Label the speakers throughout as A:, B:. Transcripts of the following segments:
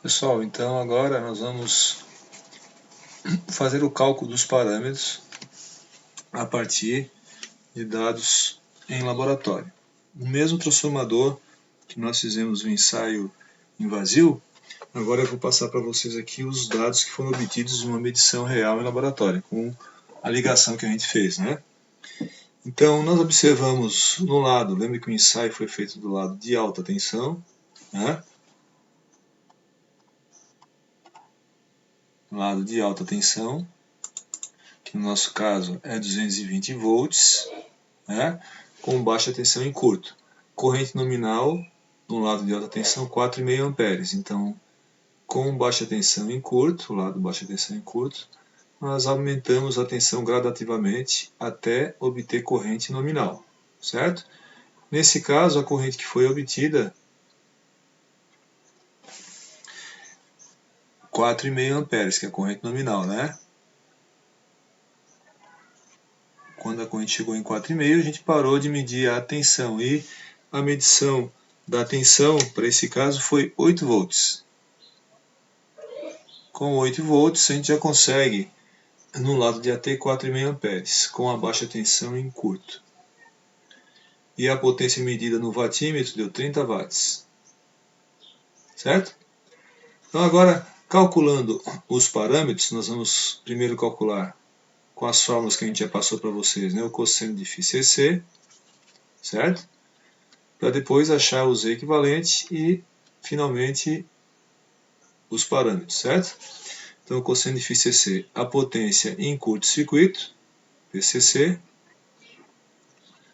A: Pessoal, então agora nós vamos fazer o cálculo dos parâmetros a partir de dados em laboratório. O mesmo transformador que nós fizemos o ensaio invasivo, agora eu vou passar para vocês aqui os dados que foram obtidos de uma medição real em laboratório, com a ligação que a gente fez, né? Então, nós observamos no lado, lembra que o ensaio foi feito do lado de alta tensão, né? Lado de alta tensão, que no nosso caso é 220 volts, né? Com baixa tensão em curto. Corrente nominal, no lado de alta tensão, 4,5 amperes. Então, com baixa tensão em curto, o lado baixa tensão em curto, nós aumentamos a tensão gradativamente até obter corrente nominal, certo? Nesse caso, a corrente que foi obtida, 4,5 amperes, que é a corrente nominal, né? Quando a corrente chegou em 4,5, a gente parou de medir a tensão e a medição da tensão, para esse caso, foi 8 volts. Com 8 volts, a gente já consegue, no lado de AT, 4,5 amperes, com a baixa tensão em curto. E a potência medida no wattímetro deu 30 watts. Certo? Então agora, calculando os parâmetros, nós vamos primeiro calcular com as fórmulas que a gente já passou para vocês, né? O cosseno de φCc, certo? Para depois achar o Z equivalente e, finalmente, os parâmetros, certo? Então, o cosseno de φCc, a potência em curto-circuito, PCC,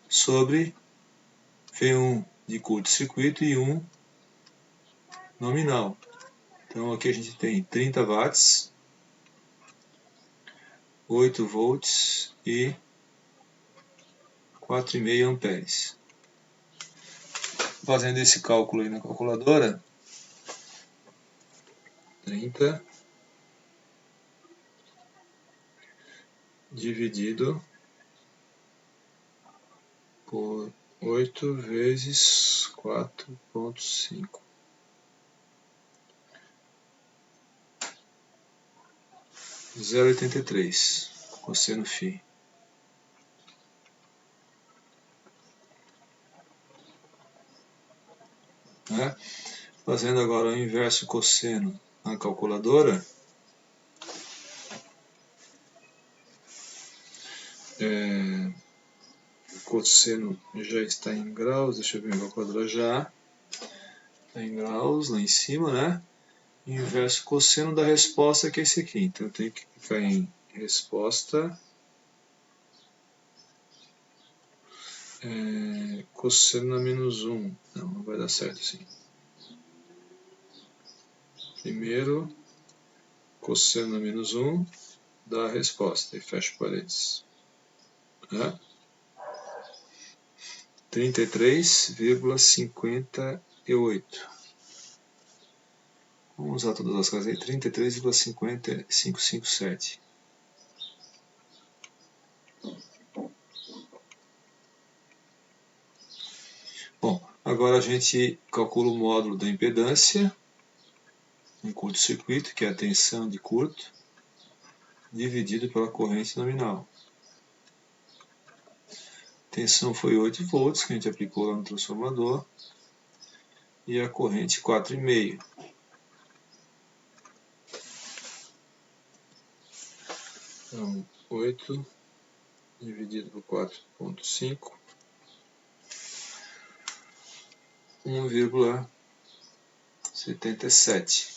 A: sobre V1 de curto-circuito e 1 nominal. Então, aqui a gente tem 30 watts, 8 volts e 4,5 amperes. Fazendo esse cálculo aí na calculadora, 30 dividido por 8 vezes 4,5. 0,83 cosseno φ. Né? Fazendo agora o inverso cosseno na calculadora, o cosseno já está em graus, deixa eu ver a calculadora já, está em graus lá em cima, né? Inverso cosseno da resposta, que é esse aqui. Então eu tenho que clicar em resposta, cosseno a menos 1. Não vai dar certo assim. Primeiro, cosseno a menos 1 da resposta, e fecho parênteses. 33,58. Vamos usar todas as casas aí. 33,557. Bom, agora a gente calcula o módulo da impedância em curto-circuito, que é a tensão de curto, dividido pela corrente nominal. A tensão foi 8 volts, que a gente aplicou lá no transformador, e a corrente 4,5. Então, 8 dividido por 4,5, 1,77.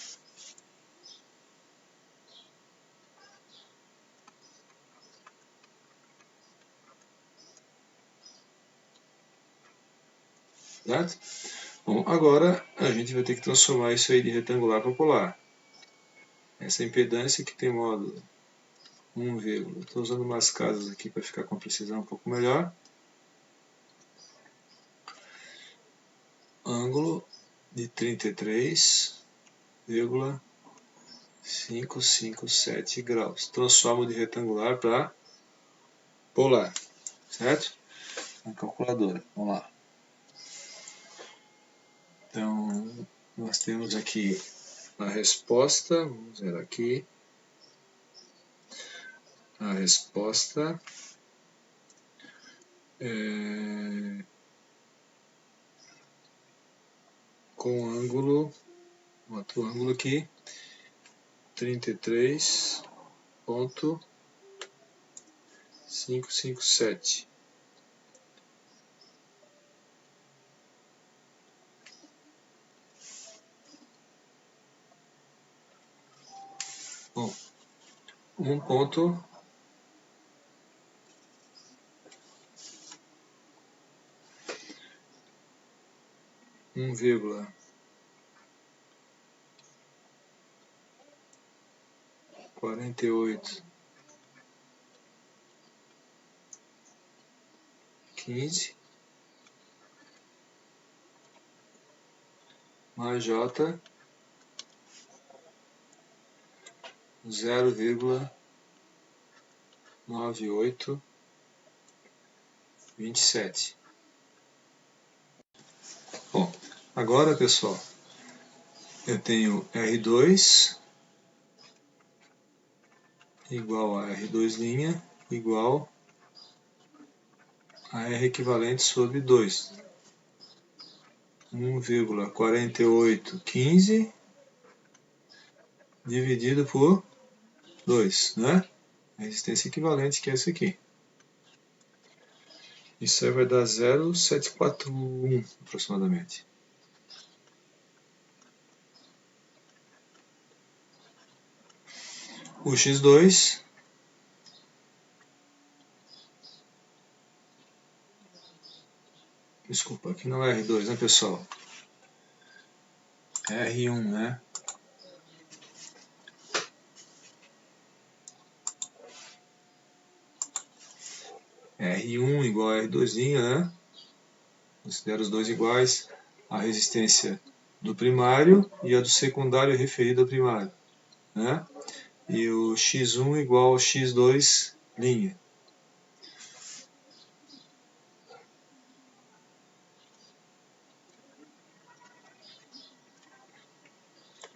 A: Certo? Bom, agora a gente vai ter que transformar isso aí de retangular para polar. Essa impedância que tem módulo 1, estou usando umas casas aqui para ficar com a precisão um pouco melhor. Ângulo de 33,557 graus. Transformo de retangular para polar, certo? Na calculadora, vamos lá. Então, nós temos aqui a resposta, vamos ver aqui, a resposta com ângulo, outro ângulo aqui, 33,557. Bom, 1,4815 mais J 0,9827. Bom, agora pessoal, eu tenho R2 igual a R2' igual a R equivalente sobre 2. 1,4815 dividido por 2, né? A resistência equivalente, que é essa aqui. Isso aí vai dar 0,741 aproximadamente. O X2 desculpa, aqui não é R2, né, pessoal? É R1, né? R1 igual a R2', né? Considero os dois iguais. A resistência do primário e a do secundário referida ao primário, né? E o X1 igual ao X2'.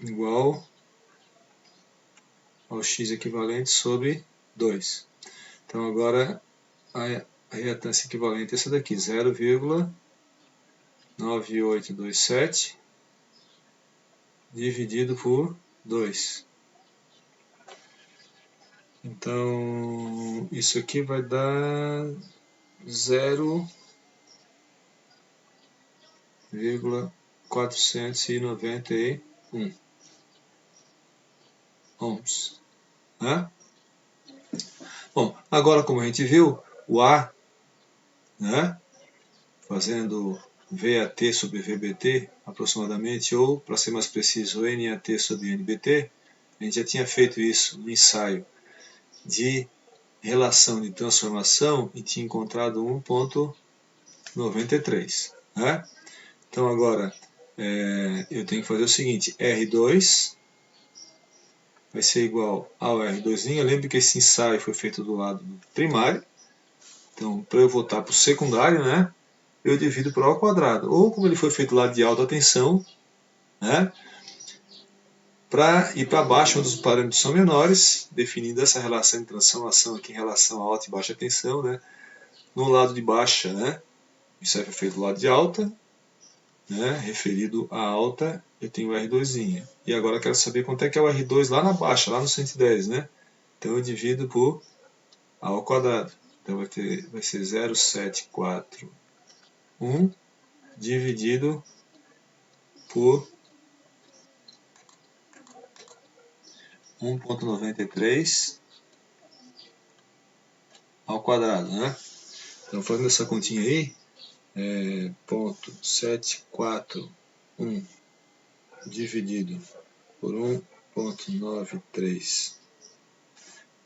A: Igual ao X equivalente sobre 2. Então agora a reatância equivalente é essa daqui, 0,9827 dividido por 2. Então isso aqui vai dar 0,491 ohms. Né? Bom, agora como a gente viu, o A, né, fazendo VAT sobre VBT aproximadamente, ou para ser mais preciso, NAT sobre NBT, a gente já tinha feito isso no ensaio de relação de transformação e tinha encontrado 1,93. Né? Então agora eu tenho que fazer o seguinte, R2 vai ser igual ao R2'. Lembre que esse ensaio foi feito do lado do primário. Então, para eu voltar para o secundário, né, eu divido por A ao quadrado. Ou como ele foi feito lá de alta tensão, né, para ir para baixo, onde os parâmetros são menores, definindo essa relação de transformação aqui em relação a alta e baixa tensão. Né, no lado de baixa, né, isso aí foi feito do lado de alta, né, referido a alta, eu tenho o R2'. E agora eu quero saber quanto é que é o R2 lá na baixa, lá no 110, né? Então eu divido por A ao quadrado. Então vai ser 0,741 dividido por 1,93 ao quadrado, né? Então fazendo essa continha aí, 0,741 dividido por 1,93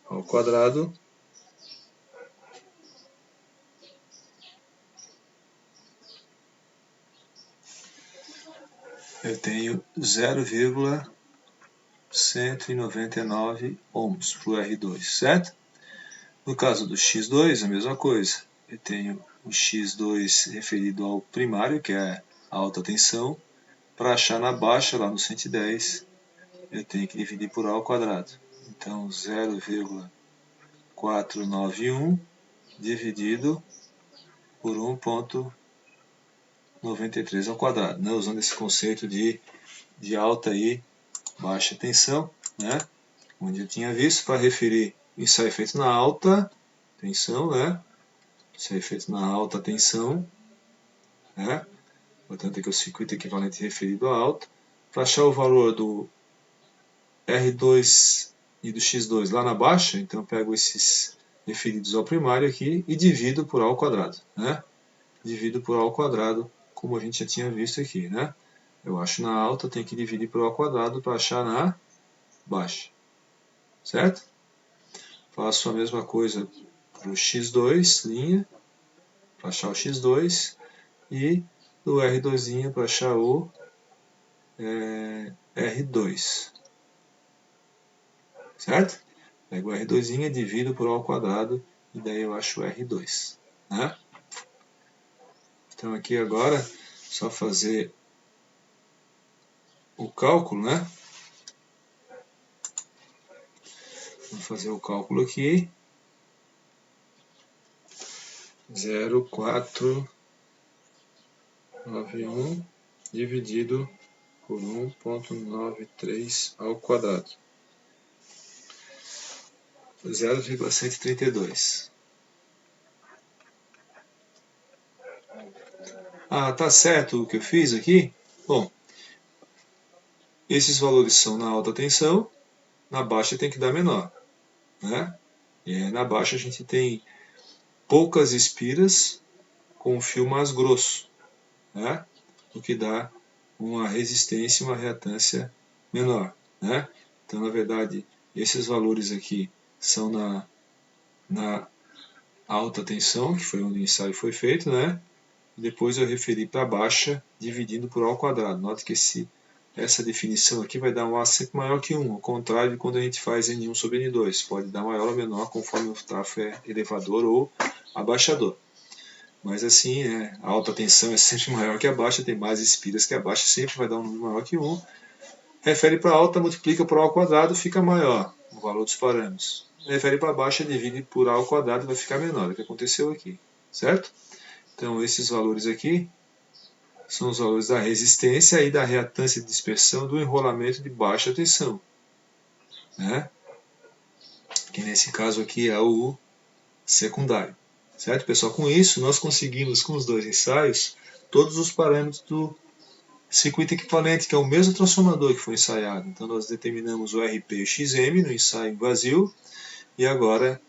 A: ao quadrado eu tenho 0,199 ohms para o R2, certo? No caso do X2, a mesma coisa. Eu tenho o X2 referido ao primário, que é a alta tensão, para achar na baixa, lá no 110, eu tenho que dividir por A ao quadrado. Então, 0,491 dividido por 1,93 ao quadrado, né? Usando esse conceito de alta e baixa tensão, né? Onde eu tinha visto para referir o ensaio feito na alta tensão, né? Ensaio feito na alta tensão, né? Portanto, aqui é o circuito equivalente referido a alta. Para achar o valor do R2 e do X2 lá na baixa, então eu pego esses referidos ao primário aqui e divido por A ao quadrado, né? Divido por A ao quadrado, como a gente já tinha visto aqui, né? Eu acho na alta, tenho que dividir por A ao quadrado para achar na baixa, certo? Faço a mesma coisa para o X2, linha, para achar o X2, e do R2 para achar o R2, certo? Pego o R2, divido por A ao quadrado, e daí eu acho o R2, né? Então aqui agora, só fazer o cálculo, né? Vamos fazer o cálculo aqui. 0,491 dividido por 1,93 ao quadrado. 0,132. Ah, tá certo o que eu fiz aqui? Bom, esses valores são na alta tensão, na baixa tem que dar menor, né? E na baixa a gente tem poucas espiras com um fio mais grosso, né? O que dá uma resistência e uma reatância menor, né? Então, na verdade, esses valores aqui são na alta tensão, que foi onde o ensaio foi feito, né? Depois eu referi para baixa, dividindo por A ao quadrado. Note que essa definição aqui vai dar um A sempre maior que 1, ao contrário de quando a gente faz N1 sobre N2. Pode dar maior ou menor conforme o trafo é elevador ou abaixador. Mas assim, a alta tensão é sempre maior que a baixa, tem mais espiras que a baixa, sempre vai dar um número maior que 1. Refere para alta, multiplica por A ao quadrado, fica maior o valor dos parâmetros. Refere para baixa, divide por A ao quadrado, vai ficar menor, é o que aconteceu aqui, certo? Então, esses valores aqui são os valores da resistência e da reatância de dispersão do enrolamento de baixa tensão, né? Que nesse caso aqui é o secundário, certo, pessoal? Com isso, nós conseguimos, com os dois ensaios, todos os parâmetros do circuito equivalente, que é o mesmo transformador que foi ensaiado. Então, nós determinamos o RP e o XM no ensaio vazio, e agora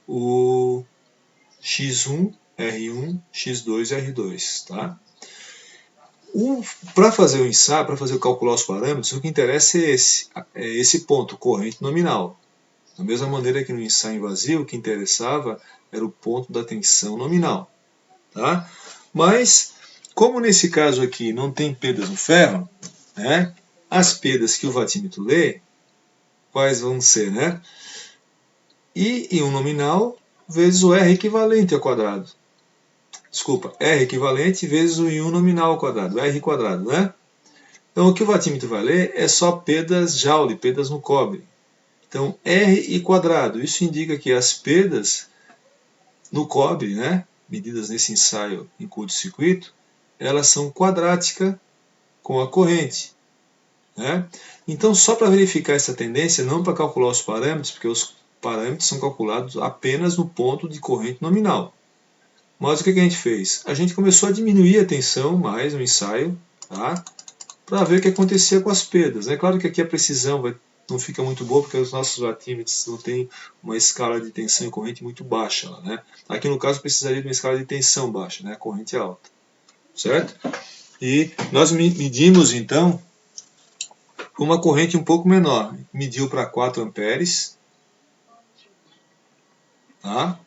A: o X1, R1, X2 e R2, tá? Para fazer o ensaio, para fazer calcular os parâmetros, o que interessa é esse ponto, corrente nominal. Da mesma maneira que no ensaio vazio, o que interessava era o ponto da tensão nominal. Tá? Mas, como nesse caso aqui não tem perdas no ferro, né, as perdas que o vatímetro lê, quais vão ser? Né? I1 nominal vezes o R equivalente ao quadrado. Desculpa, R equivalente vezes o I1 nominal ao quadrado, R quadrado, né? Então, o que o vatímetro vai ler é só perdas Joule, perdas no cobre. Então, R e quadrado, isso indica que as perdas no cobre, né, medidas nesse ensaio em curto-circuito, elas são quadráticas com a corrente, né? Então, só para verificar essa tendência, não para calcular os parâmetros, porque os parâmetros são calculados apenas no ponto de corrente nominal. Mas o que a gente fez? A gente começou a diminuir a tensão mais no ensaio, tá? Para ver o que acontecia com as perdas. É claro que aqui a precisão não fica muito boa, porque os nossos vatímetros não têm uma escala de tensão e corrente muito baixa. Né? Aqui no caso precisaria de uma escala de tensão baixa, né? Corrente alta. Certo? E nós medimos então uma corrente um pouco menor. Mediu para 4 amperes. Tá?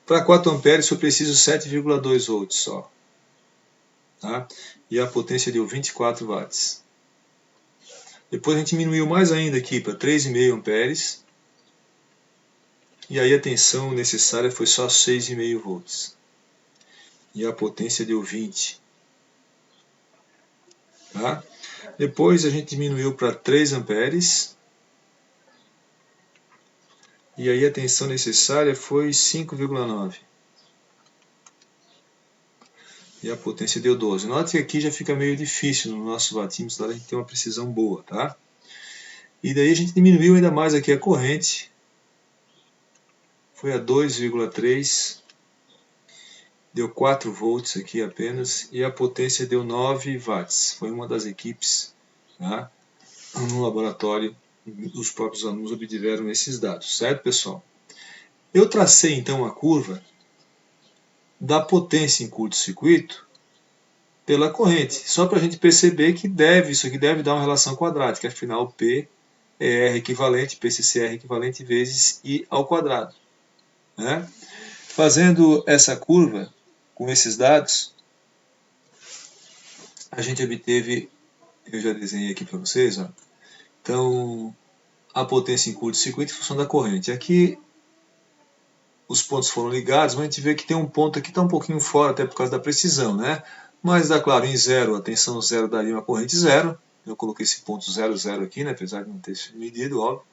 A: Para 4 amperes foi preciso 7,2 volts só. Tá? E a potência deu 24 watts. Depois a gente diminuiu mais ainda aqui para 3,5 amperes. E aí a tensão necessária foi só 6,5 volts. E a potência deu 20. Tá? Depois a gente diminuiu para 3 amperes. E aí a tensão necessária foi 5,9. E a potência deu 12. Note que aqui já fica meio difícil no nosso watímetro, a gente tem uma precisão boa, tá? E daí a gente diminuiu ainda mais aqui a corrente. Foi a 2,3. Deu 4 volts aqui apenas. E a potência deu 9 watts. Foi uma das equipes, tá? No laboratório, os próprios alunos obtiveram esses dados, certo, pessoal? Eu tracei então a curva da potência em curto-circuito pela corrente, só para a gente perceber que isso aqui deve dar uma relação quadrática, afinal P é R equivalente, PCC equivalente vezes I ao quadrado. Né? Fazendo essa curva com esses dados, a gente obteve, eu já desenhei aqui para vocês, ó, então a potência em curto-circuito em função da corrente. Aqui os pontos foram ligados, mas a gente vê que tem um ponto aqui que está um pouquinho fora, até por causa da precisão, né? Mas dá claro, em zero, a tensão zero daria uma corrente zero. Eu coloquei esse ponto 0,0 aqui, né? Apesar de não ter sido medido, óbvio.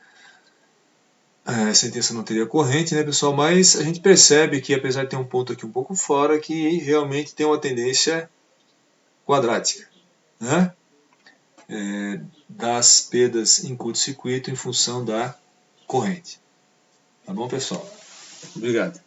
A: Essa tensão não teria corrente, né, pessoal? Mas a gente percebe que, apesar de ter um ponto aqui um pouco fora, que realmente tem uma tendência quadrática, né? Das perdas em curto-circuito em função da corrente. Tá bom, pessoal? Obrigado.